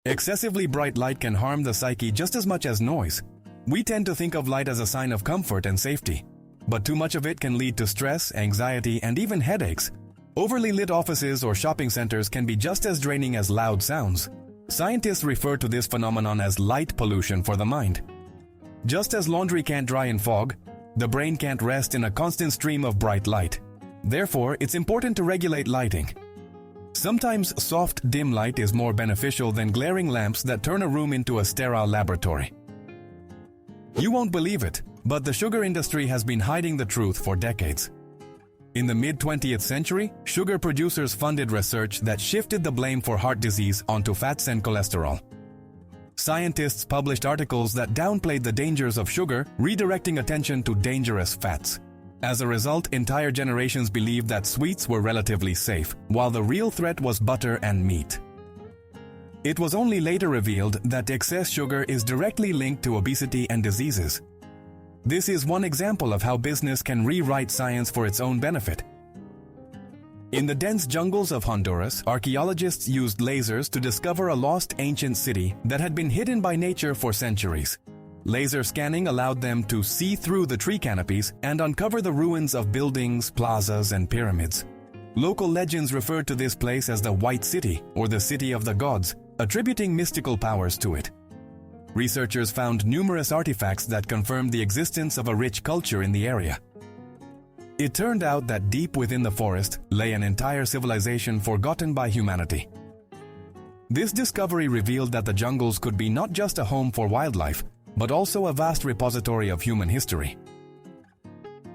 Excessively bright light can harm the psyche just as much as noise. We tend to think of light as a sign of comfort and safety, but too much of it can lead to stress, anxiety, and even headaches. Overly lit offices or shopping centers can be just as draining as loud sounds. Scientists refer to this phenomenon as light pollution for the mind. Just as laundry can't dry in fog, the brain can't rest in a constant stream of bright light. Therefore, it's important to regulate lighting. Sometimes soft, dim light is more beneficial than glaring lamps that turn a room into a sterile laboratory. You won't believe it, but the sugar industry has been hiding the truth for decades. In the mid-20th century, sugar producers funded research that shifted the blame for heart disease onto fats and cholesterol. Scientists published articles that downplayed the dangers of sugar, redirecting attention to dangerous fats. As a result, entire generations believed that sweets were relatively safe, while the real threat was butter and meat. It was only later revealed that excess sugar is directly linked to obesity and diseases. This is one example of how business can rewrite science for its own benefit. In the dense jungles of Honduras, archaeologists used lasers to discover a lost ancient city that had been hidden by nature for centuries. Laser scanning allowed them to see through the tree canopies and uncover the ruins of buildings, plazas, and pyramids. Local legends referred to this place as the White City, or the City of the Gods, attributing mystical powers to it. Researchers found numerous artifacts that confirmed the existence of a rich culture in the area. It turned out that deep within the forest lay an entire civilization forgotten by humanity. This discovery revealed that the jungles could be not just a home for wildlife, but also a vast repository of human history.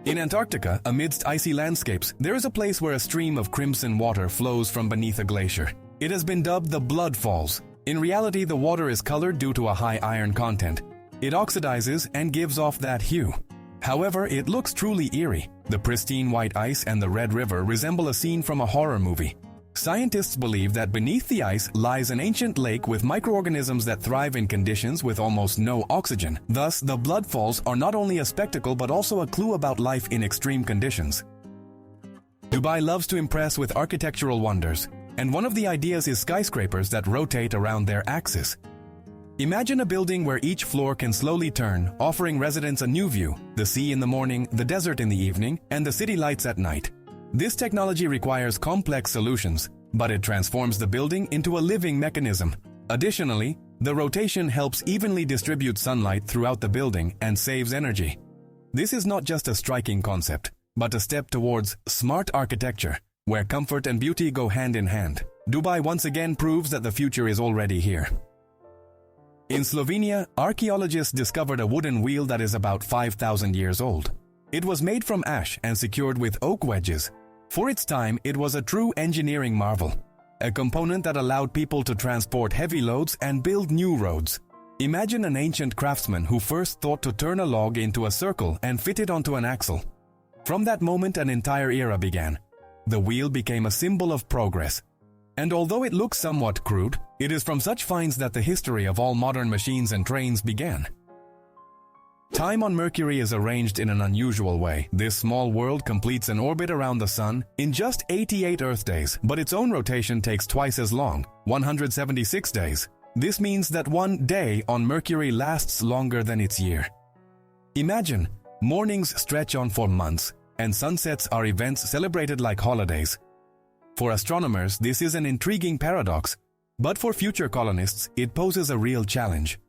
In Antarctica, amidst icy landscapes, there is a place where a stream of crimson water flows from beneath a glacier. It has been dubbed the Blood Falls. In reality, the water is colored due to a high iron content. It oxidizes and gives off that hue. However, it looks truly eerie. The pristine white ice and the Red River resemble a scene from a horror movie. Scientists believe that beneath the ice lies an ancient lake with microorganisms that thrive in conditions with almost no oxygen. Thus, the Blood Falls are not only a spectacle but also a clue about life in extreme conditions. Dubai loves to impress with architectural wonders, and one of the ideas is skyscrapers that rotate around their axis. Imagine a building where each floor can slowly turn, offering residents a new view: the sea in the morning, the desert in the evening, and the city lights at night. This technology requires complex solutions, but it transforms the building into a living mechanism. Additionally, the rotation helps evenly distribute sunlight throughout the building and saves energy. This is not just a striking concept, but a step towards smart architecture, where comfort and beauty go hand in hand. Dubai once again proves that the future is already here. In Slovenia, archaeologists discovered a wooden wheel that is about 5,000 years old. It was made from ash and secured with oak wedges. For its time, it was a true engineering marvel, a component that allowed people to transport heavy loads and build new roads. Imagine an ancient craftsman who first thought to turn a log into a circle and fit it onto an axle. From that moment, an entire era began. The wheel became a symbol of progress. And although it looks somewhat crude, it is from such finds that the history of all modern machines and trains began. Time on Mercury is arranged in an unusual way. This small world completes an orbit around the Sun in just 88 Earth days, but its own rotation takes twice as long, 176 days. This means that one day on Mercury lasts longer than its year. Imagine, mornings stretch on for months, and sunsets are events celebrated like holidays. For astronomers, this is an intriguing paradox, but for future colonists, it poses a real challenge.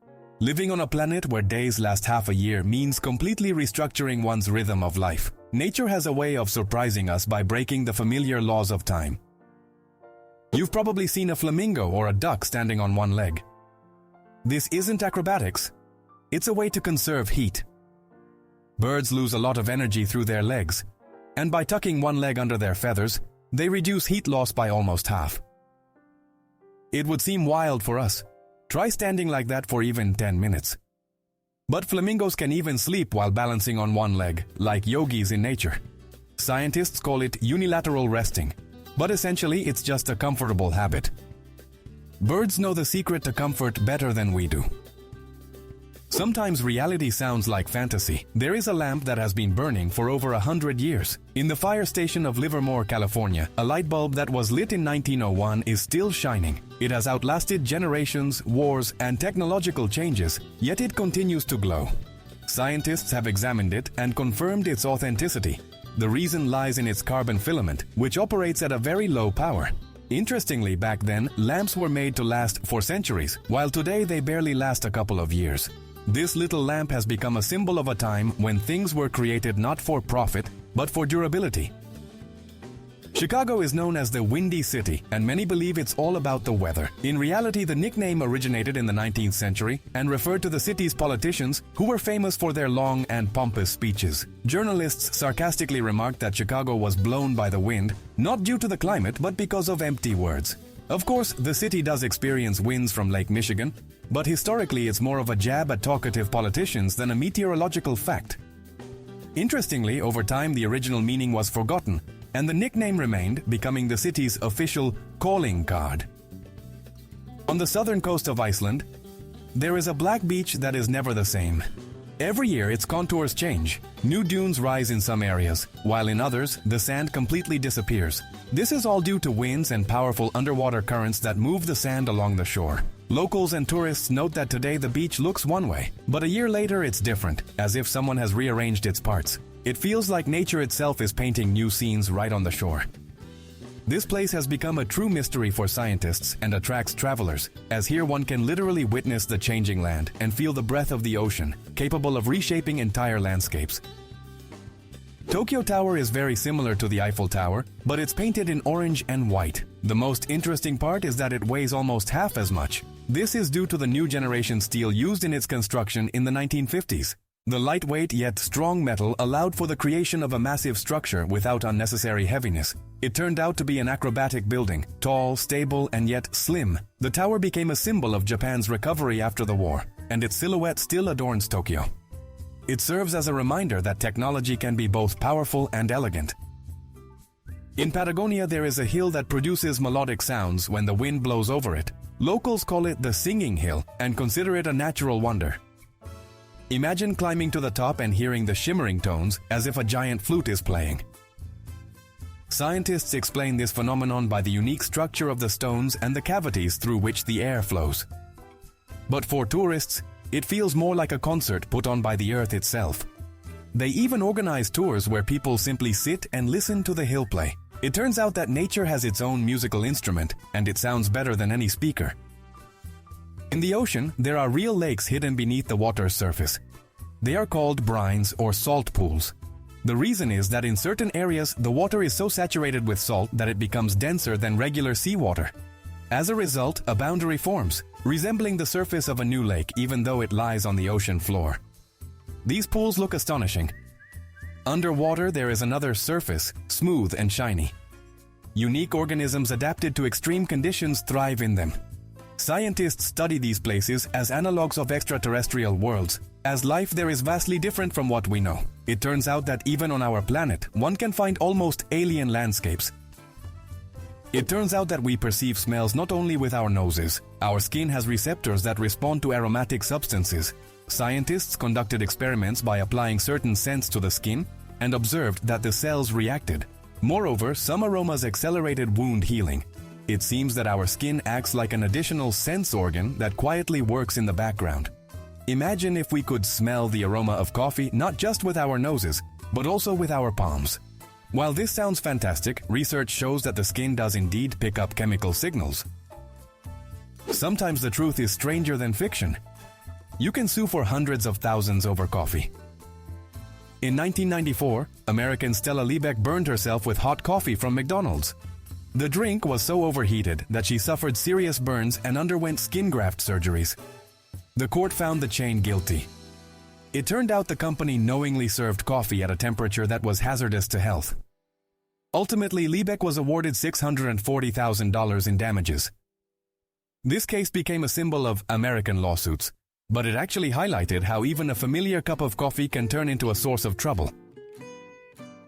Living on a planet where days last half a year means completely restructuring one's rhythm of life. Nature has a way of surprising us by breaking the familiar laws of time. You've probably seen a flamingo or a duck standing on one leg. This isn't acrobatics. It's a way to conserve heat. Birds lose a lot of energy through their legs, and by tucking one leg under their feathers, they reduce heat loss by almost half. It would seem wild for us. Try standing like that for even 10 minutes. But flamingos can even sleep while balancing on one leg, like yogis in nature. Scientists call it unilateral resting, but essentially it's just a comfortable habit. Birds know the secret to comfort better than we do. Sometimes reality sounds like fantasy. There is a lamp that has been burning for over 100 years. In the fire station of Livermore, California, a light bulb that was lit in 1901 is still shining. It has outlasted generations, wars, and technological changes, yet it continues to glow. Scientists have examined it and confirmed its authenticity. The reason lies in its carbon filament, which operates at a very low power. Interestingly, back then, lamps were made to last for centuries, while today they barely last a couple of years. This little lamp has become a symbol of a time when things were created not for profit, but for durability. Chicago is known as the Windy City, and many believe it's all about the weather. In reality, the nickname originated in the 19th century and referred to the city's politicians who were famous for their long and pompous speeches. Journalists sarcastically remarked that Chicago was blown by the wind, not due to the climate, but because of empty words. Of course, the city does experience winds from Lake Michigan, but historically it's more of a jab at talkative politicians than a meteorological fact. Interestingly, over time the original meaning was forgotten, and the nickname remained, becoming the city's official calling card. On the southern coast of Iceland, there is a black beach that is never the same. Every year its contours change. New dunes rise in some areas, while in others the sand completely disappears. This is all due to winds and powerful underwater currents that move the sand along the shore. Locals and tourists note that today the beach looks one way, but a year later it's different, as if someone has rearranged its parts. It feels like nature itself is painting new scenes right on the shore. This place has become a true mystery for scientists and attracts travelers, as here one can literally witness the changing land and feel the breath of the ocean, capable of reshaping entire landscapes. Tokyo Tower is very similar to the Eiffel Tower, but it's painted in orange and white. The most interesting part is that it weighs almost half as much. This is due to the new generation steel used in its construction in the 1950s. The lightweight yet strong metal allowed for the creation of a massive structure without unnecessary heaviness. It turned out to be an acrobatic building, tall, stable, and yet slim. The tower became a symbol of Japan's recovery after the war, and its silhouette still adorns Tokyo. It serves as a reminder that technology can be both powerful and elegant. In Patagonia, there is a hill that produces melodic sounds when the wind blows over it. Locals call it the Singing Hill and consider it a natural wonder. Imagine climbing to the top and hearing the shimmering tones as if a giant flute is playing. Scientists explain this phenomenon by the unique structure of the stones and the cavities through which the air flows. But for tourists, it feels more like a concert put on by the earth itself. They even organize tours where people simply sit and listen to the hill play. It turns out that nature has its own musical instrument, and it sounds better than any speaker. In the ocean, there are real lakes hidden beneath the water's surface. They are called brines or salt pools. The reason is that in certain areas, the water is so saturated with salt that it becomes denser than regular seawater. As a result, a boundary forms, resembling the surface of a new lake even though it lies on the ocean floor. These pools look astonishing. Underwater, there is another surface, smooth and shiny. Unique organisms adapted to extreme conditions thrive in them. Scientists study these places as analogues of extraterrestrial worlds. As life there is vastly different from what we know. It turns out that even on our planet, one can find almost alien landscapes. It turns out that we perceive smells not only with our noses. Our skin has receptors that respond to aromatic substances. Scientists conducted experiments by applying certain scents to the skin and observed that the cells reacted. Moreover, some aromas accelerated wound healing. It seems that our skin acts like an additional sense organ that quietly works in the background. Imagine if we could smell the aroma of coffee not just with our noses, but also with our palms. While this sounds fantastic, research shows that the skin does indeed pick up chemical signals. Sometimes the truth is stranger than fiction. You can sue for hundreds of thousands over coffee. In 1994, American Stella Liebeck burned herself with hot coffee from McDonald's. The drink was so overheated that she suffered serious burns and underwent skin graft surgeries. The court found the chain guilty. It turned out the company knowingly served coffee at a temperature that was hazardous to health. Ultimately, Liebeck was awarded $640,000 in damages. This case became a symbol of American lawsuits, but it actually highlighted how even a familiar cup of coffee can turn into a source of trouble.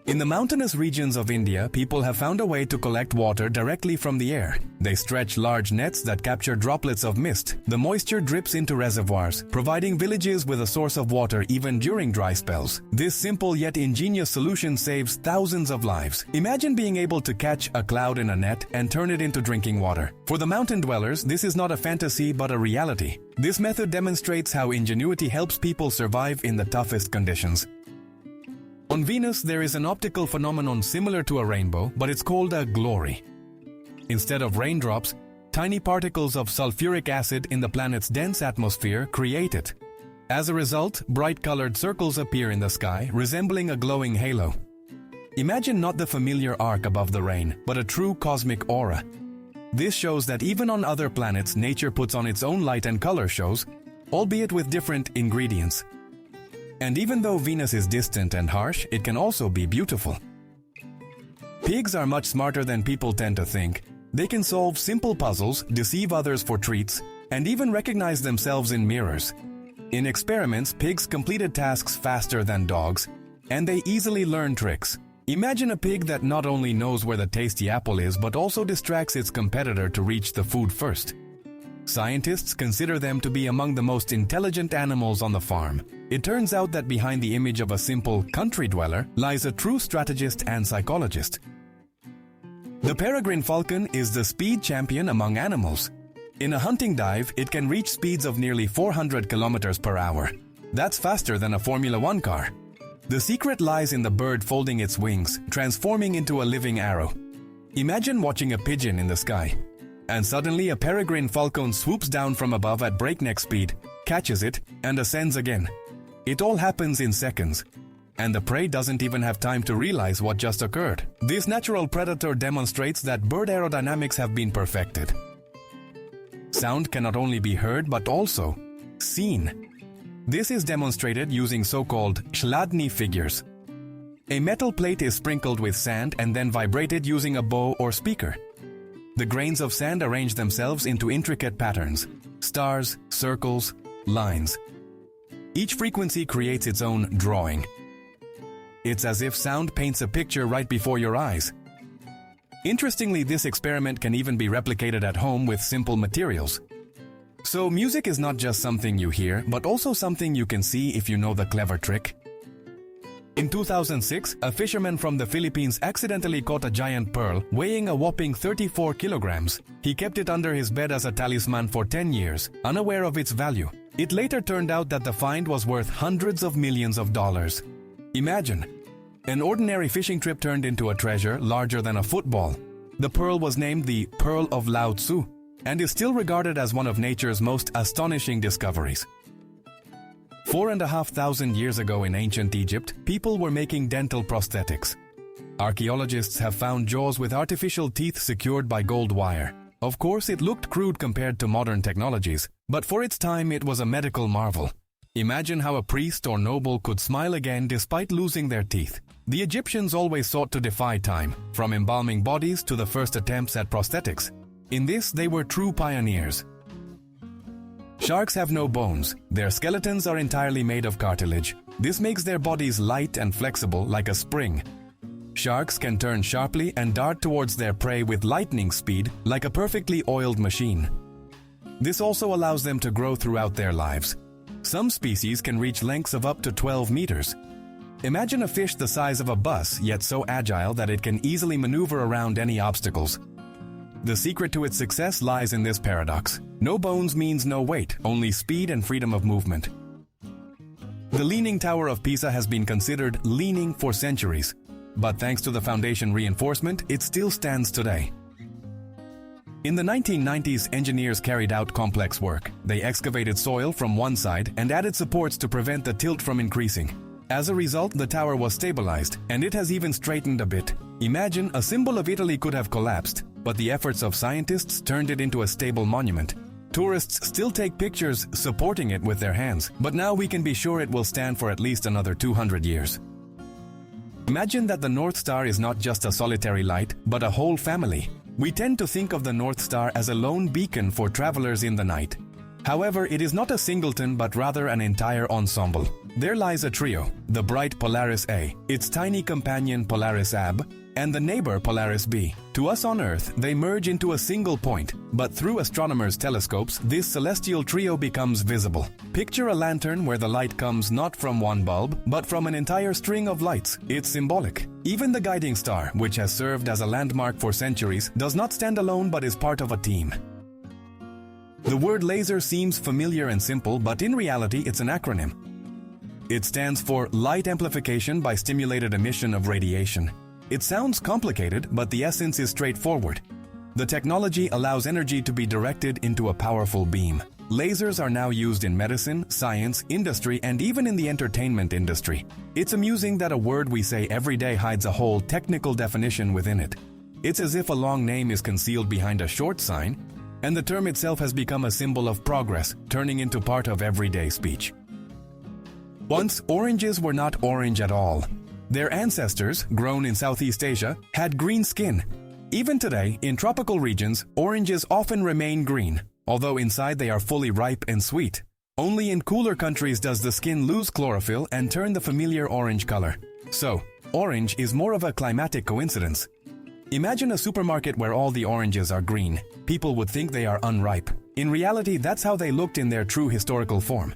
In the mountainous regions of India, people have found a way to collect water directly from the air. They stretch large nets that capture droplets of mist. The moisture drips into reservoirs, providing villages with a source of water even during dry spells. This simple yet ingenious solution saves thousands of lives. Imagine being able to catch a cloud in a net and turn it into drinking water. For the mountain dwellers, this is not a fantasy but a reality. This method demonstrates how ingenuity helps people survive in the toughest conditions. On Venus, there is an optical phenomenon similar to a rainbow, but it's called a glory. Instead of raindrops, tiny particles of sulfuric acid in the planet's dense atmosphere create it. As a result, bright-colored circles appear in the sky, resembling a glowing halo. Imagine not the familiar arc above the rain, but a true cosmic aura. This shows that even on other planets, nature puts on its own light and color shows, albeit with different ingredients. And even though Venus is distant and harsh, it can also be beautiful. Pigs are much smarter than people tend to think. They can solve simple puzzles, deceive others for treats, and even recognize themselves in mirrors. In experiments, pigs completed tasks faster than dogs, and they easily learn tricks. Imagine a pig that not only knows where the tasty apple is, but also distracts its competitor to reach the food first. Scientists consider them to be among the most intelligent animals on the farm. It turns out that behind the image of a simple country dweller lies a true strategist and psychologist. The peregrine falcon is the speed champion among animals. In a hunting dive, it can reach speeds of nearly 400 kilometers per hour. That's faster than a Formula One car. The secret lies in the bird folding its wings, transforming into a living arrow. Imagine watching a pigeon in the sky. And suddenly a peregrine falcon swoops down from above at breakneck speed, catches it, and ascends again. It all happens in seconds, and the prey doesn't even have time to realize what just occurred. This natural predator demonstrates that bird aerodynamics have been perfected. Sound can not only be heard but also seen. This is demonstrated using so-called chladni figures. A metal plate is sprinkled with sand and then vibrated using a bow or speaker. The grains of sand arrange themselves into intricate patterns, stars, circles, lines. Each frequency creates its own drawing. It's as if sound paints a picture right before your eyes. Interestingly, this experiment can even be replicated at home with simple materials. So music is not just something you hear, but also something you can see if you know the clever trick. In 2006, a fisherman from the Philippines accidentally caught a giant pearl weighing a whopping 34 kilograms. He kept it under his bed as a talisman for 10 years, unaware of its value. It later turned out that the find was worth hundreds of millions of dollars. Imagine, an ordinary fishing trip turned into a treasure larger than a football. The pearl was named the Pearl of Lao Tzu and is still regarded as one of nature's most astonishing discoveries. 4,500 years ago in ancient Egypt, people were making dental prosthetics. Archaeologists have found jaws with artificial teeth secured by gold wire. Of course, it looked crude compared to modern technologies, but for its time it was a medical marvel. Imagine how a priest or noble could smile again despite losing their teeth. The Egyptians always sought to defy time, from embalming bodies to the first attempts at prosthetics. In this, they were true pioneers. Sharks have no bones. Their skeletons are entirely made of cartilage. This makes their bodies light and flexible like a spring. Sharks can turn sharply and dart towards their prey with lightning speed like a perfectly oiled machine. This also allows them to grow throughout their lives. Some species can reach lengths of up to 12 meters. Imagine a fish the size of a bus, yet so agile that it can easily maneuver around any obstacles. The secret to its success lies in this paradox. No bones means no weight, only speed and freedom of movement. The Leaning Tower of Pisa has been considered leaning for centuries, but thanks to the foundation reinforcement, it still stands today. In the 1990s, engineers carried out complex work. They excavated soil from one side and added supports to prevent the tilt from increasing. As a result, the tower was stabilized, and it has even straightened a bit. Imagine, a symbol of Italy could have collapsed, but the efforts of scientists turned it into a stable monument. Tourists still take pictures supporting it with their hands, but now we can be sure it will stand for at least another 200 years. Imagine that the North Star is not just a solitary light, but a whole family. We tend to think of the North Star as a lone beacon for travelers in the night. However, it is not a singleton but rather an entire ensemble. there lies a trio: the bright Polaris A, its tiny companion Polaris AB, and the neighbor Polaris B. To us on Earth, they merge into a single point, but through astronomers' telescopes, this celestial trio becomes visible. Picture a lantern where the light comes not from one bulb, but from an entire string of lights. It's symbolic. Even the guiding star, which has served as a landmark for centuries, does not stand alone but is part of a team. The word laser seems familiar and simple, but in reality it's an acronym. It stands for Light Amplification by Stimulated Emission of Radiation. It sounds complicated, but the essence is straightforward. The technology allows energy to be directed into a powerful beam. Lasers are now used in medicine, science, industry, and even in the entertainment industry. It's amusing that a word we say every day hides a whole technical definition within it. It's as if a long name is concealed behind a short sign, and the term itself has become a symbol of progress, turning into part of everyday speech. Once, oranges were not orange at all. Their ancestors, grown in Southeast Asia, had green skin. Even today, in tropical regions, oranges often remain green, although inside they are fully ripe and sweet. Only in cooler countries does the skin lose chlorophyll and turn the familiar orange color. So, orange is more of a climatic coincidence. Imagine a supermarket where all the oranges are green. People would think they are unripe. In reality, that's how they looked in their true historical form.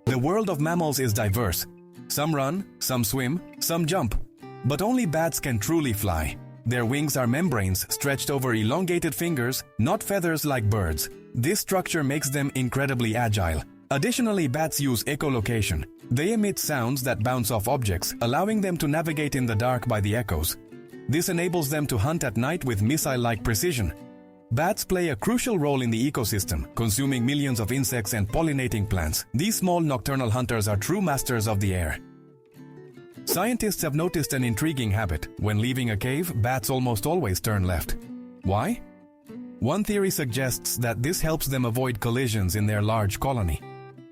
The world of mammals is diverse. Some run, some swim, some jump. But only bats can truly fly. Their wings are membranes stretched over elongated fingers, not feathers like birds. This structure makes them incredibly agile. Additionally, bats use echolocation. They emit sounds that bounce off objects, allowing them to navigate in the dark by the echoes. This enables them to hunt at night with missile-like precision. Bats play a crucial role in the ecosystem, consuming millions of insects and pollinating plants. These small nocturnal hunters are true masters of the air. Scientists have noticed an intriguing habit. When leaving a cave, bats almost always turn left. Why? One theory suggests that this helps them avoid collisions in their large colony.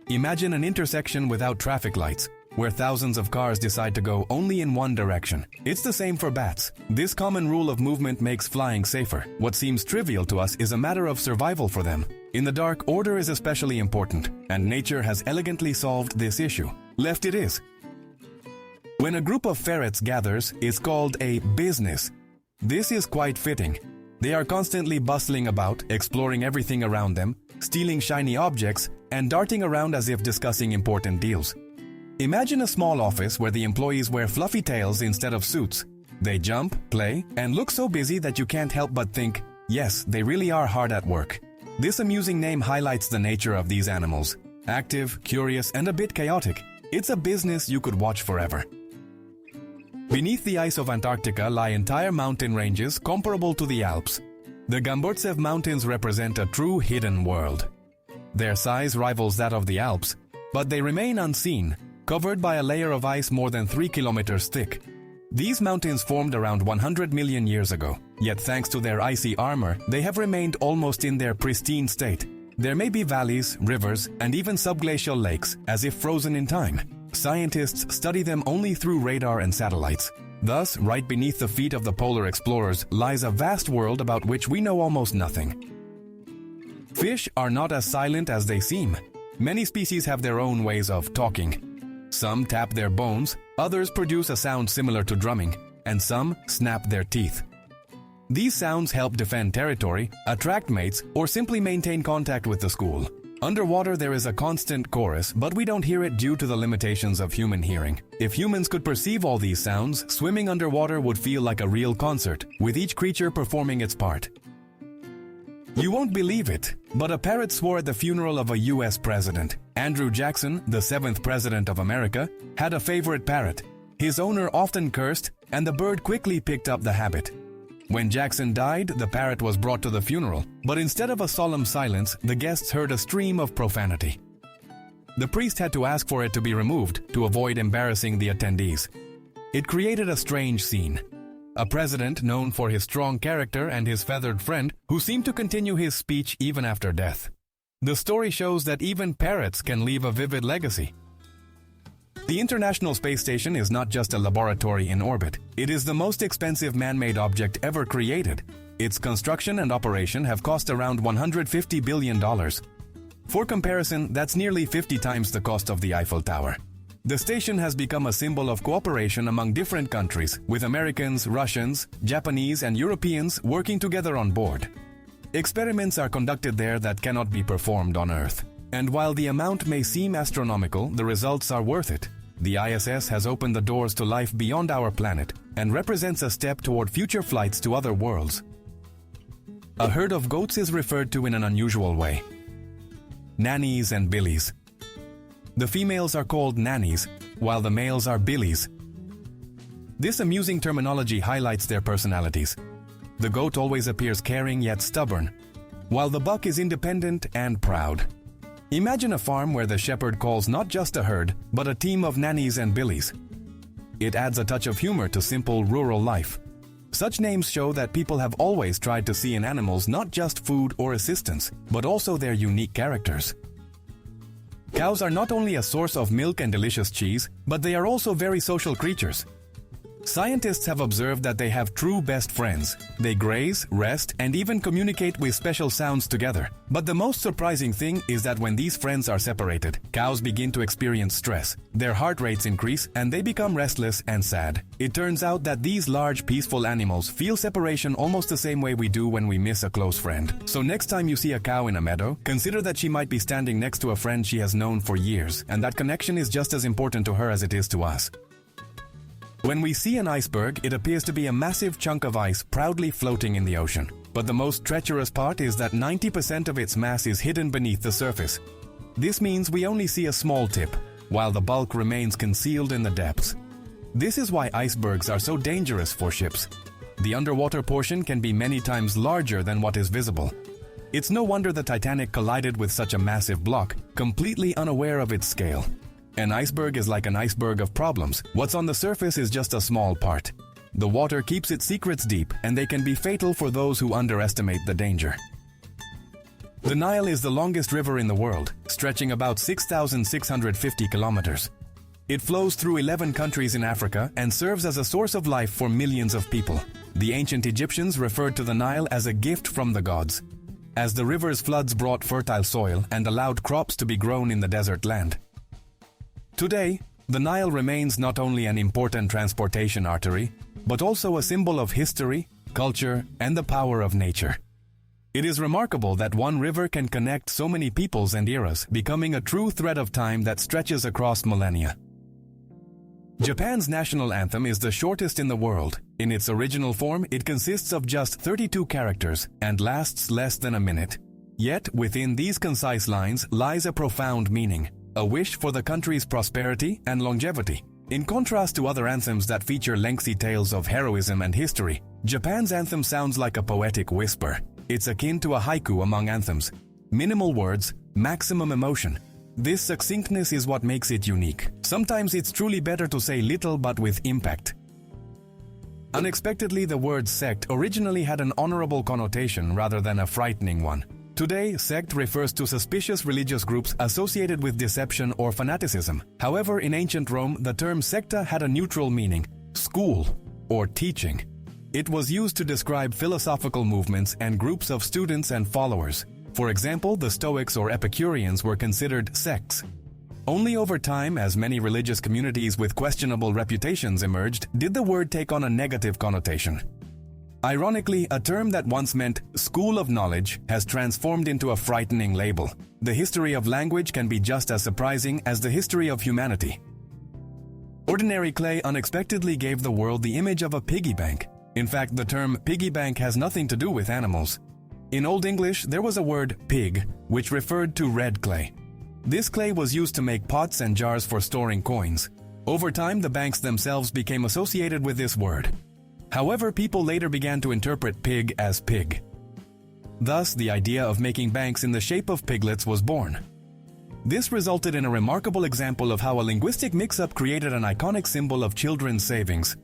Imagine an intersection without traffic lights, where thousands of cars decide to go only in one direction. It's the same for bats. This common rule of movement makes flying safer. What seems trivial to us is a matter of survival for them. In the dark, order is especially important, and nature has elegantly solved this issue. Left it is. When a group of ferrets gathers, it's called a business. This is quite fitting. They are constantly bustling about, exploring everything around them, stealing shiny objects, and darting around as if discussing important deals. Imagine a small office where the employees wear fluffy tails instead of suits. They jump, play, and look so busy that you can't help but think, yes, they really are hard at work. This amusing name highlights the nature of these animals. Active, curious, and a bit chaotic. It's a business you could watch forever. Beneath the ice of Antarctica lie entire mountain ranges comparable to the Alps. The Gamburtsev Mountains represent a true hidden world. Their size rivals that of the Alps, but they remain unseen, covered by a layer of ice more than 3 kilometers thick. These mountains formed around 100 million years ago, yet thanks to their icy armor, they have remained almost in their pristine state. There may be valleys, rivers, and even subglacial lakes, as if frozen in time. Scientists study them only through radar and satellites. Thus, right beneath the feet of the polar explorers lies a vast world about which we know almost nothing. Fish are not as silent as they seem. Many species have their own ways of talking. Some tap their bones, others produce a sound similar to drumming, and some snap their teeth. These sounds help defend territory, attract mates, or simply maintain contact with the school. Underwater there is a constant chorus, but we don't hear it due to the limitations of human hearing. If humans could perceive all these sounds, swimming underwater would feel like a real concert, with each creature performing its part. You won't believe it, but a parrot swore at the funeral of a US president. Andrew Jackson, the 7th president of America, had a favorite parrot. His owner often cursed, and the bird quickly picked up the habit. When Jackson died, the parrot was brought to the funeral, but instead of a solemn silence, the guests heard a stream of profanity. The priest had to ask for it to be removed to avoid embarrassing the attendees. It created a strange scene. A president known for his strong character and his feathered friend who seemed to continue his speech even after death. The story shows that even parrots can leave a vivid legacy. The International Space Station is not just a laboratory in orbit. It is the most expensive man-made object ever created. Its construction and operation have cost around $150 billion. For comparison, that's nearly 50 times the cost of the Eiffel Tower. The station has become a symbol of cooperation among different countries, with Americans, Russians, Japanese, and Europeans working together on board. Experiments are conducted there that cannot be performed on Earth. And while the amount may seem astronomical, the results are worth it. The ISS has opened the doors to life beyond our planet and represents a step toward future flights to other worlds. A herd of goats is referred to in an unusual way. Nannies and billies. The females are called nannies, while the males are billies. This amusing terminology highlights their personalities. The goat always appears caring yet stubborn, while the buck is independent and proud. Imagine a farm where the shepherd calls not just a herd, but a team of nannies and billies. It adds a touch of humor to simple rural life. Such names show that people have always tried to see in animals not just food or assistance, but also their unique characters. Cows are not only a source of milk and delicious cheese, but they are also very social creatures. Scientists have observed that they have true best friends. They graze, rest, and even communicate with special sounds together. But the most surprising thing is that when these friends are separated, cows begin to experience stress. Their heart rates increase and they become restless and sad. It turns out that these large, peaceful animals feel separation almost the same way we do when we miss a close friend. So next time you see a cow in a meadow, consider that she might be standing next to a friend she has known for years, and that connection is just as important to her as it is to us. When we see an iceberg, it appears to be a massive chunk of ice proudly floating in the ocean. But the most treacherous part is that 90% of its mass is hidden beneath the surface. This means we only see a small tip, while the bulk remains concealed in the depths. This is why icebergs are so dangerous for ships. The underwater portion can be many times larger than what is visible. It's no wonder the Titanic collided with such a massive block, completely unaware of its scale. An iceberg is like an iceberg of problems. What's on the surface is just a small part. The water keeps its secrets deep, and they can be fatal for those who underestimate the danger. The Nile is the longest river in the world, stretching about 6,650 kilometers. It flows through 11 countries in Africa and serves as a source of life for millions of people. The ancient Egyptians referred to the Nile as a gift from the gods, as the river's floods brought fertile soil and allowed crops to be grown in the desert land. Today, the Nile remains not only an important transportation artery, but also a symbol of history, culture, and the power of nature. It is remarkable that one river can connect so many peoples and eras, becoming a true thread of time that stretches across millennia. Japan's national anthem is the shortest in the world. In its original form, it consists of just 32 characters and lasts less than a minute. Yet, within these concise lines lies a profound meaning. A wish for the country's prosperity and longevity. In contrast to other anthems that feature lengthy tales of heroism and history, Japan's anthem sounds like a poetic whisper. It's akin to a haiku among anthems. Minimal words, maximum emotion. This succinctness is what makes it unique. Sometimes it's truly better to say little but with impact. Unexpectedly, the word sect originally had an honorable connotation rather than a frightening one. Today, sect refers to suspicious religious groups associated with deception or fanaticism. However, in ancient Rome, the term secta had a neutral meaning, school or teaching. It was used to describe philosophical movements and groups of students and followers. For example, the Stoics or Epicureans were considered sects. Only over time, as many religious communities with questionable reputations emerged, did the word take on a negative connotation. Ironically, a term that once meant school of knowledge has transformed into a frightening label. The history of language can be just as surprising as the history of humanity. Ordinary clay unexpectedly gave the world the image of a piggy bank. In fact, the term piggy bank has nothing to do with animals. In Old English, there was a word pig, which referred to red clay. This clay was used to make pots and jars for storing coins. Over time, the banks themselves became associated with this word. However, people later began to interpret pig as pig. Thus, the idea of making banks in the shape of piglets was born. This resulted in a remarkable example of how a linguistic mix-up created an iconic symbol of children's savings.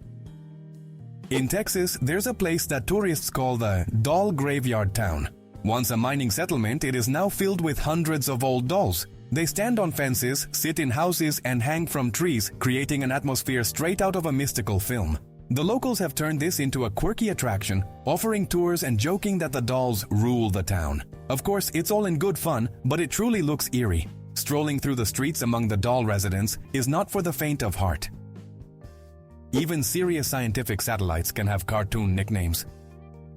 In Texas, there's a place that tourists call the Doll Graveyard Town. Once a mining settlement, it is now filled with hundreds of old dolls. They stand on fences, sit in houses, and hang from trees, creating an atmosphere straight out of a mystical film. The locals have turned this into a quirky attraction, offering tours and joking that the dolls rule the town. Of course, it's all in good fun, but it truly looks eerie. Strolling through the streets among the doll residents is not for the faint of heart. Even serious scientific satellites can have cartoon nicknames.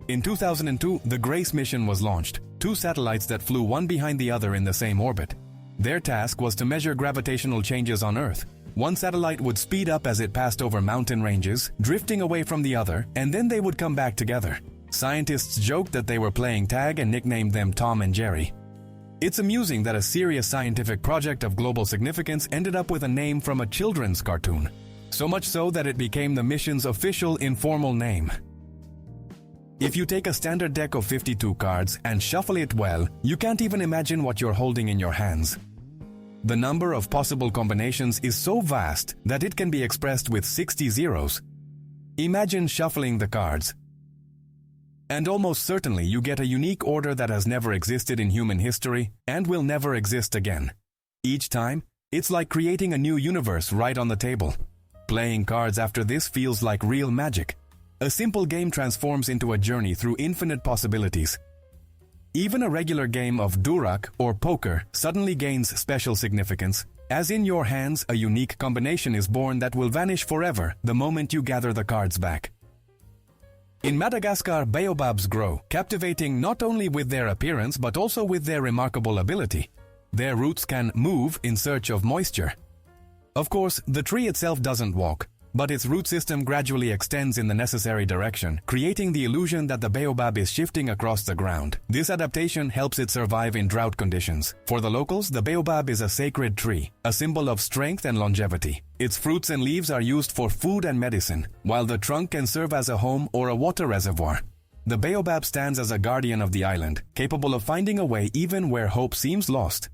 In 2002, the GRACE mission was launched, 2 satellites that flew one behind the other in the same orbit. Their task was to measure gravitational changes on Earth. One satellite would speed up as it passed over mountain ranges, drifting away from the other, and then they would come back together. Scientists joked that they were playing tag and nicknamed them Tom and Jerry. It's amusing that a serious scientific project of global significance ended up with a name from a children's cartoon. So much so that it became the mission's official informal name. If you take a standard deck of 52 cards and shuffle it well, you can't even imagine what you're holding in your hands. The number of possible combinations is so vast that it can be expressed with 60 zeros. Imagine shuffling the cards. And almost certainly you get a unique order that has never existed in human history and will never exist again. Each time, it's like creating a new universe right on the table. Playing cards after this feels like real magic. A simple game transforms into a journey through infinite possibilities. Even a regular game of Durak or poker suddenly gains special significance, as in your hands a unique combination is born that will vanish forever the moment you gather the cards back. In Madagascar, baobabs grow, captivating not only with their appearance but also with their remarkable ability. Their roots can move in search of moisture. Of course, the tree itself doesn't walk, but its root system gradually extends in the necessary direction, creating the illusion that the baobab is shifting across the ground. This adaptation helps it survive in drought conditions. For the locals, the baobab is a sacred tree, a symbol of strength and longevity. Its fruits and leaves are used for food and medicine, while the trunk can serve as a home or a water reservoir. The baobab stands as a guardian of the island, capable of finding a way even where hope seems lost.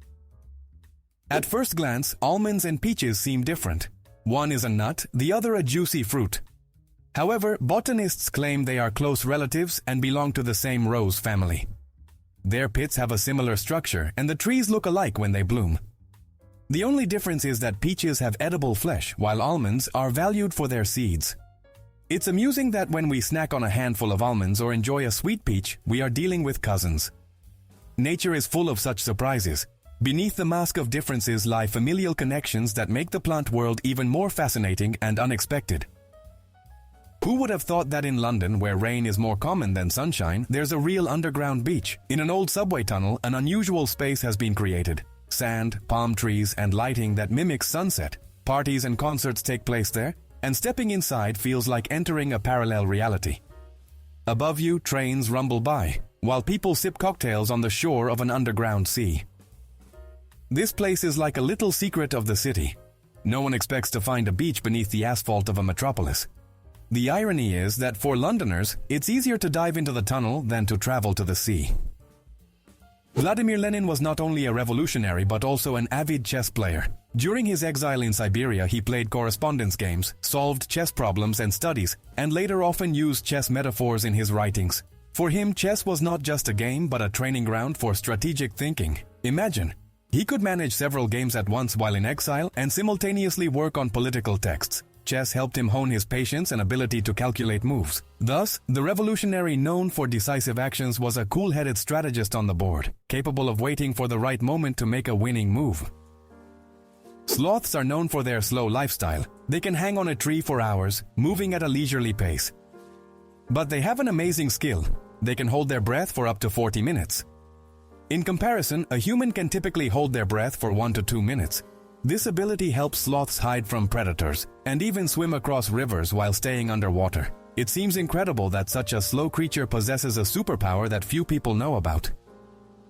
At first glance, almonds and peaches seem different. One is a nut, the other a juicy fruit. However, botanists claim they are close relatives and belong to the same rose family. Their pits have a similar structure, and the trees look alike when they bloom. The only difference is that peaches have edible flesh, while almonds are valued for their seeds. It's amusing that when we snack on a handful of almonds or enjoy a sweet peach, we are dealing with cousins. Nature is full of such surprises. Beneath the mask of differences lie familial connections that make the plant world even more fascinating and unexpected. Who would have thought that in London, where rain is more common than sunshine, there's a real underground beach? In an old subway tunnel, an unusual space has been created. Sand, palm trees, and lighting that mimics sunset. Parties and concerts take place there, and stepping inside feels like entering a parallel reality. Above you, trains rumble by, while people sip cocktails on the shore of an underground sea. This place is like a little secret of the city. No one expects to find a beach beneath the asphalt of a metropolis. The irony is that for Londoners, it's easier to dive into the tunnel than to travel to the sea. Vladimir Lenin was not only a revolutionary but also an avid chess player. During his exile in Siberia, he played correspondence games, solved chess problems and studies, and later often used chess metaphors in his writings. For him, chess was not just a game but a training ground for strategic thinking. Imagine, he could manage several games at once while in exile and simultaneously work on political texts. Chess helped him hone his patience and ability to calculate moves. Thus, the revolutionary known for decisive actions was a cool-headed strategist on the board, capable of waiting for the right moment to make a winning move. Sloths are known for their slow lifestyle. They can hang on a tree for hours, moving at a leisurely pace. But they have an amazing skill. They can hold their breath for up to 40 minutes. In comparison, a human can typically hold their breath for 1 to 2 minutes. This ability helps sloths hide from predators and even swim across rivers while staying underwater. It seems incredible that such a slow creature possesses a superpower that few people know about.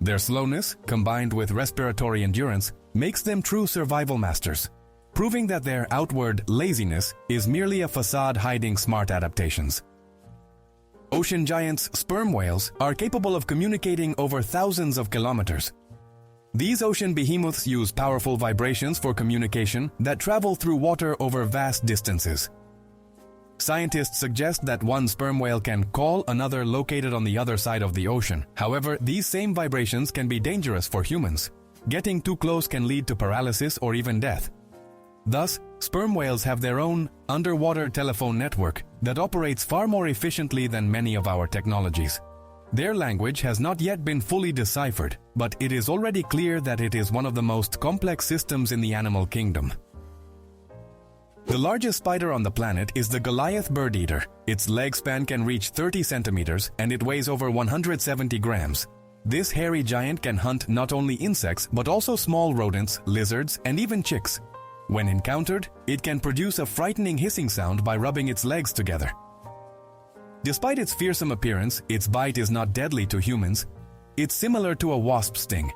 Their slowness, combined with respiratory endurance, makes them true survival masters, proving that their outward laziness is merely a facade hiding smart adaptations. Ocean giants, sperm whales, are capable of communicating over thousands of kilometers. These ocean behemoths use powerful vibrations for communication that travel through water over vast distances. Scientists suggest that one sperm whale can call another located on the other side of the ocean. However, these same vibrations can be dangerous for humans. Getting too close can lead to paralysis or even death. Thus, sperm whales have their own underwater telephone network that operates far more efficiently than many of our technologies. Their language has not yet been fully deciphered, but it is already clear that it is one of the most complex systems in the animal kingdom. The largest spider on the planet is the Goliath bird eater. Its leg span can reach 30 centimeters and it weighs over 170 grams. This hairy giant can hunt not only insects but also small rodents, lizards, and even chicks. When encountered, it can produce a frightening hissing sound by rubbing its legs together. Despite its fearsome appearance, its bite is not deadly to humans. It's similar to a wasp sting.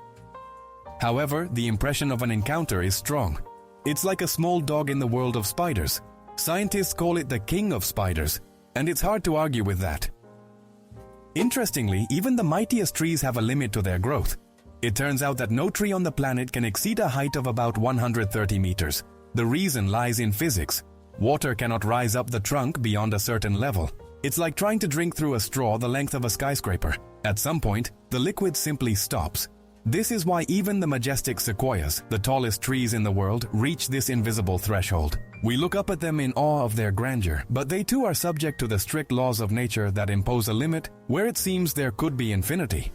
However, the impression of an encounter is strong. It's like a small dog in the world of spiders. Scientists call it the king of spiders, and it's hard to argue with that. Interestingly, even the mightiest trees have a limit to their growth. It turns out that no tree on the planet can exceed a height of about 130 meters. The reason lies in physics. Water cannot rise up the trunk beyond a certain level. It's like trying to drink through a straw the length of a skyscraper. At some point, the liquid simply stops. This is why even the majestic sequoias, the tallest trees in the world, reach this invisible threshold. We look up at them in awe of their grandeur, but they too are subject to the strict laws of nature that impose a limit where it seems there could be infinity.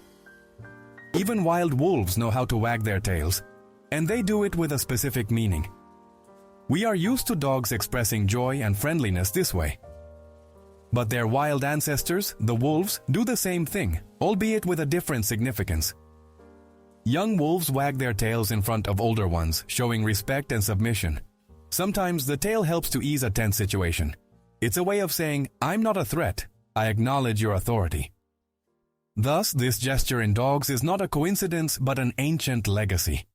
Even wild wolves know how to wag their tails, and they do it with a specific meaning. We are used to dogs expressing joy and friendliness this way. But their wild ancestors, the wolves, do the same thing, albeit with a different significance. Young wolves wag their tails in front of older ones, showing respect and submission. Sometimes the tail helps to ease a tense situation. It's a way of saying, "I'm not a threat, I acknowledge your authority." Thus, this gesture in dogs is not a coincidence but an ancient legacy.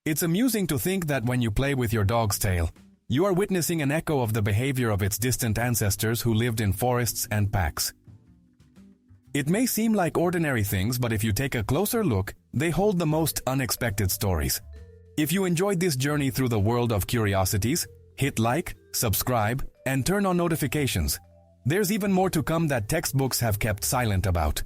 It's amusing to think that when you play with your dog's tail, you are witnessing an echo of the behavior of its distant ancestors who lived in forests and packs. It may seem like ordinary things, but if you take a closer look, they hold the most unexpected stories. If you enjoyed this journey through the world of curiosities, hit like, subscribe, and turn on notifications. There's even more to come that textbooks have kept silent about.